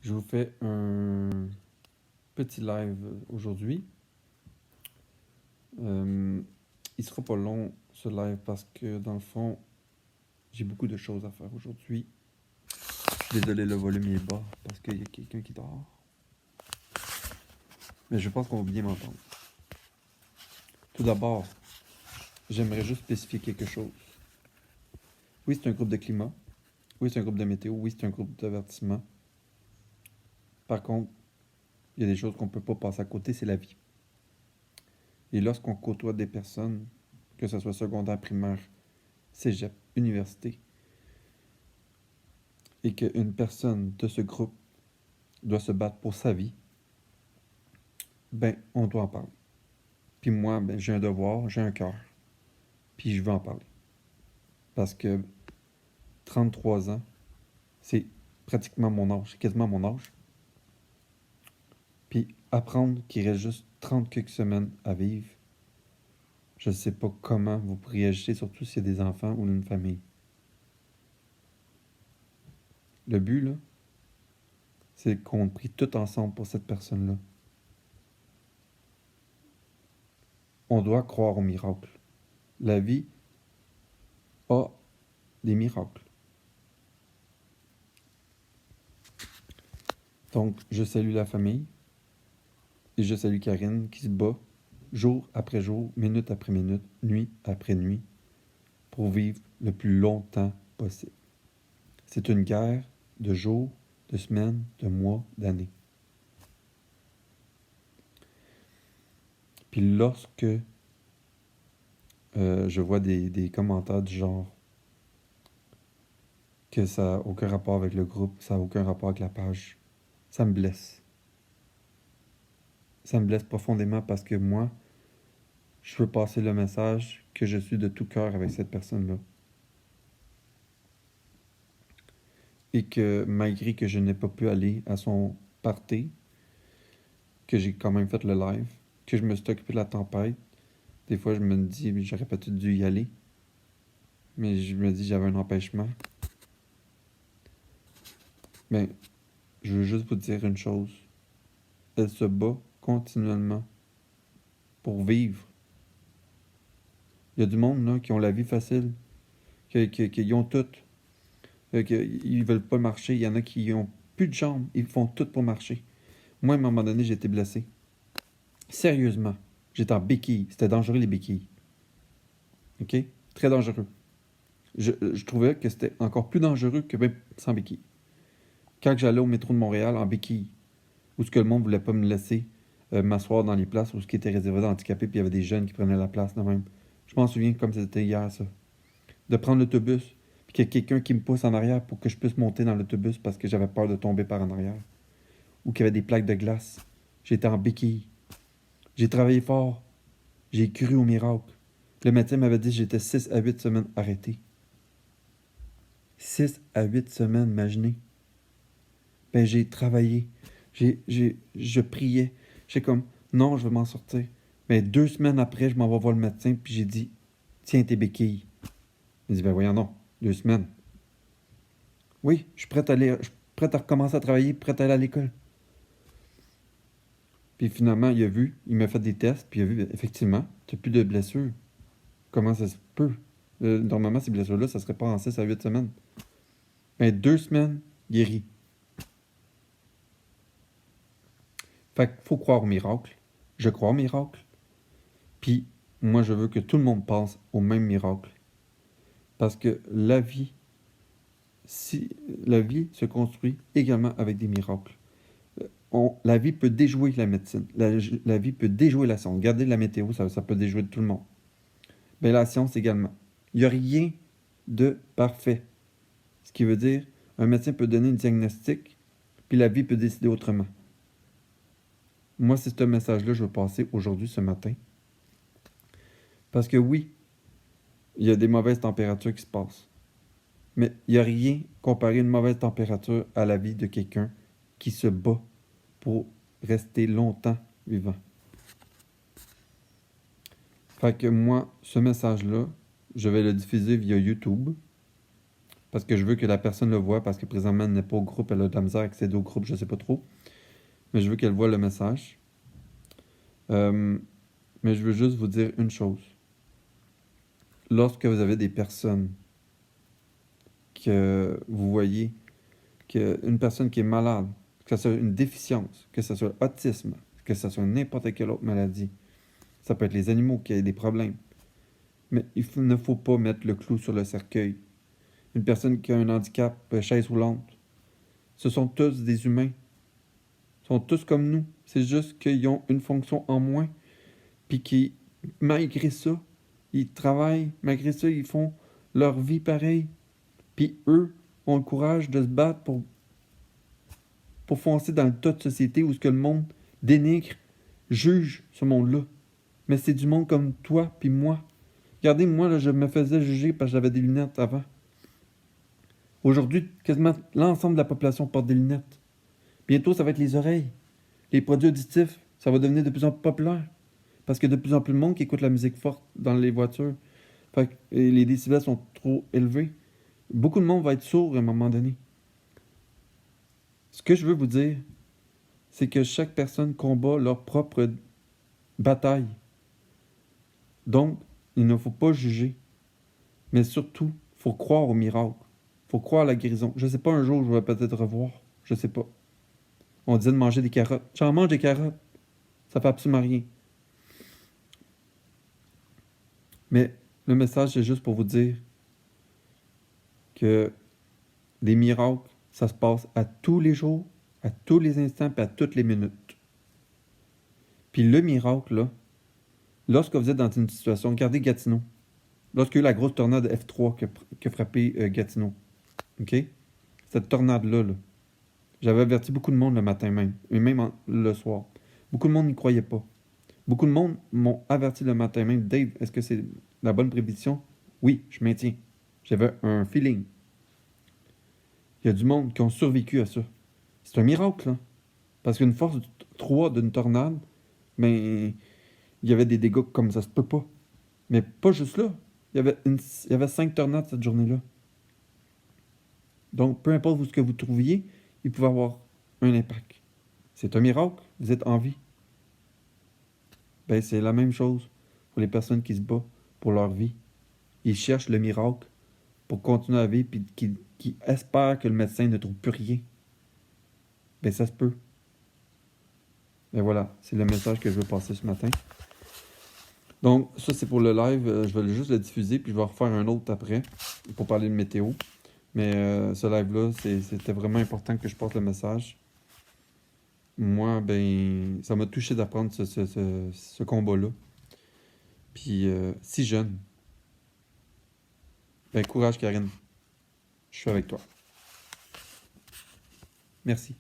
Je vous fais un petit live aujourd'hui. Il sera pas long ce live parce que dans le fond, j'ai beaucoup de choses à faire aujourd'hui. Je suis désolé, le volume est bas parce qu'il y a quelqu'un qui dort. Mais je pense qu'on va bien m'entendre. Tout d'abord, j'aimerais juste spécifier quelque chose. Oui, c'est un groupe de climat. Oui, c'est un groupe de météo. Oui, c'est un groupe d'avertissement. Par contre, il y a des choses qu'on ne peut pas passer à côté, c'est la vie. Et lorsqu'on côtoie des personnes, que ce soit secondaire, primaire, cégep, université, et qu'une personne de ce groupe doit se battre pour sa vie, ben, on doit en parler. Puis moi, ben, j'ai un devoir, j'ai un cœur, puis je veux en parler. Parce que 33 ans, c'est pratiquement mon âge, c'est quasiment mon âge. Puis apprendre qu'il reste juste 30 quelques semaines à vivre, je ne sais pas comment vous pourriez agir, surtout s'il y a des enfants ou une famille. Le but, là, c'est qu'on prie tout ensemble pour cette personne-là. On doit croire au miracle. La vie a des miracles. Donc, je salue la famille et je salue Karine qui se bat jour après jour, minute après minute, nuit après nuit pour vivre le plus longtemps possible. C'est une guerre de jours, de semaines, de mois, d'années. Puis lorsque je vois des commentaires du genre que ça n'a aucun rapport avec le groupe, ça n'a aucun rapport avec la page, ça me blesse. Ça me blesse profondément parce que moi, je veux passer le message que je suis de tout cœur avec cette personne-là. Et que malgré que je n'ai pas pu aller à son party, que j'ai quand même fait le live, que je me suis occupé de la tempête, des fois je me dis, j'aurais peut-être dû y aller, mais je me dis j'avais un empêchement. Mais je veux juste vous dire une chose, elle se bat continuellement pour vivre. Il y a du monde là qui ont la vie facile, qui ont tout, qu'ils veulent pas marcher, il y en a qui ont plus de jambes, ils font tout pour marcher. Moi, à un moment donné, j'ai été blessé. Sérieusement. J'étais en béquille. C'était dangereux, les béquilles. OK? Très dangereux. Je trouvais que c'était encore plus dangereux que même sans béquille. Quand j'allais au métro de Montréal en béquille, où ce que le monde voulait pas me laisser m'asseoir dans les places où ce qui était réservé aux handicapés, puis il y avait des jeunes qui prenaient la place de même. Je m'en souviens comme c'était hier, ça. De prendre l'autobus, puis qu'il y a quelqu'un qui me pousse en arrière pour que je puisse monter dans l'autobus parce que j'avais peur de tomber par en arrière. Ou qu'il y avait des plaques de glace. J'étais en béquille. J'ai travaillé fort. J'ai cru au miracle. Le médecin m'avait dit que j'étais 6 à 8 semaines arrêté. 6 à 8 semaines, imaginez. Ben, j'ai travaillé. Je priais. J'étais comme, non, je vais m'en sortir. Mais 2 semaines après, je m'en vais voir le médecin, puis j'ai dit, tiens tes béquilles. Il dit, ben voyons non, 2 semaines. Oui, je suis prêt à recommencer à travailler, prêt à aller à l'école. Puis finalement, il a vu, il m'a fait des tests, puis il a vu, effectivement, tu n'as plus de blessures. Comment ça se peut? Normalement, ces blessures-là, ça serait pas en 6 à 8 semaines. Mais 2 semaines, guéri. Fait qu'il faut croire au miracle. Je crois au miracle. Puis, moi, je veux que tout le monde pense au même miracle. Parce que la vie se construit également avec des miracles. La vie peut déjouer la médecine. La vie peut déjouer la science. Regardez la météo, ça peut déjouer tout le monde. Mais la science également. Il n'y a rien de parfait. Ce qui veut dire, un médecin peut donner un diagnostic, puis la vie peut décider autrement. Moi, c'est ce message-là que je veux passer aujourd'hui, ce matin. Parce que oui, il y a des mauvaises températures qui se passent. Mais il n'y a rien comparé à une mauvaise température à la vie de quelqu'un qui se bat pour rester longtemps vivant. Fait que moi, ce message-là, je vais le diffuser via YouTube. Parce que je veux que la personne le voie, parce que présentement, elle n'est pas au groupe, elle a de la misère à accéder au groupe, je sais pas trop. Mais je veux qu'elle voie le message. Euh, mais je veux juste vous dire une chose. Lorsque vous avez des personnes que vous voyez, une personne qui est malade, que ce soit une déficience, que ce soit autisme, que ce soit n'importe quelle autre maladie, ça peut être les animaux qui ont des problèmes, mais ne faut pas mettre le clou sur le cercueil. Une personne qui a un handicap, chaise roulante, ce sont tous des humains. Ils sont tous comme nous. C'est juste qu'ils ont une fonction en moins, puis qui, malgré ça, ils travaillent, malgré ça, ils font leur vie pareil. Puis eux ont le courage de se battre pour foncer dans le tas de société où ce que le monde dénigre, juge ce monde-là. Mais c'est du monde comme toi puis moi. Regardez, moi, là, je me faisais juger parce que j'avais des lunettes avant. Aujourd'hui, quasiment l'ensemble de la population porte des lunettes. Bientôt, ça va être les oreilles. Les produits auditifs, ça va devenir de plus en plus populaire. Parce qu'il y a de plus en plus de monde qui écoute la musique forte dans les voitures. Fait que les décibels sont trop élevés. Beaucoup de monde va être sourd à un moment donné. Ce que je veux vous dire, c'est que chaque personne combat leur propre bataille. Donc, il ne faut pas juger. Mais surtout, il faut croire au miracle. Il faut croire à la guérison. Je ne sais pas, un jour, je vais peut-être revoir. Je ne sais pas. On disait de manger des carottes. J'en mange des carottes. Ça fait absolument rien. Mais le message, c'est juste pour vous dire que des miracles, ça se passe à tous les jours, à tous les instants, puis à toutes les minutes. Puis le miracle, là, lorsque vous êtes dans une situation, regardez Gatineau. Lorsqu'il y a eu la grosse tornade F3 qui a frappé Gatineau, OK? Cette tornade-là, là, j'avais averti beaucoup de monde le matin même, et même le soir. Beaucoup de monde n'y croyait pas. Beaucoup de monde m'ont averti le matin même. Dave, est-ce que c'est la bonne prédiction? Oui, je maintiens. J'avais un feeling. Il y a du monde qui ont survécu à ça. C'est un miracle, là. Parce qu'une force 3 d'une tornade, ben, il y avait des dégâts comme ça se peut pas. Mais pas juste là. Il y avait 5 tornades cette journée-là. Donc, peu importe où ce que vous trouviez, il pouvait avoir un impact. C'est un miracle, vous êtes en vie. Ben, c'est la même chose pour les personnes qui se battent pour leur vie. Ils cherchent le miracle pour continuer à vivre puis qui espèrent que le médecin ne trouve plus rien. Ben, ça se peut. Ben voilà, c'est le message que je veux passer ce matin. Donc, ça, c'est pour le live. Je vais juste le diffuser, puis je vais en refaire un autre après pour parler de météo. Mais ce live-là, c'était vraiment important que je passe le message. Moi, ben, ça m'a touché d'apprendre ce combat-là. Puis, si jeune. Ben, courage, Karine. Je suis avec toi. Merci.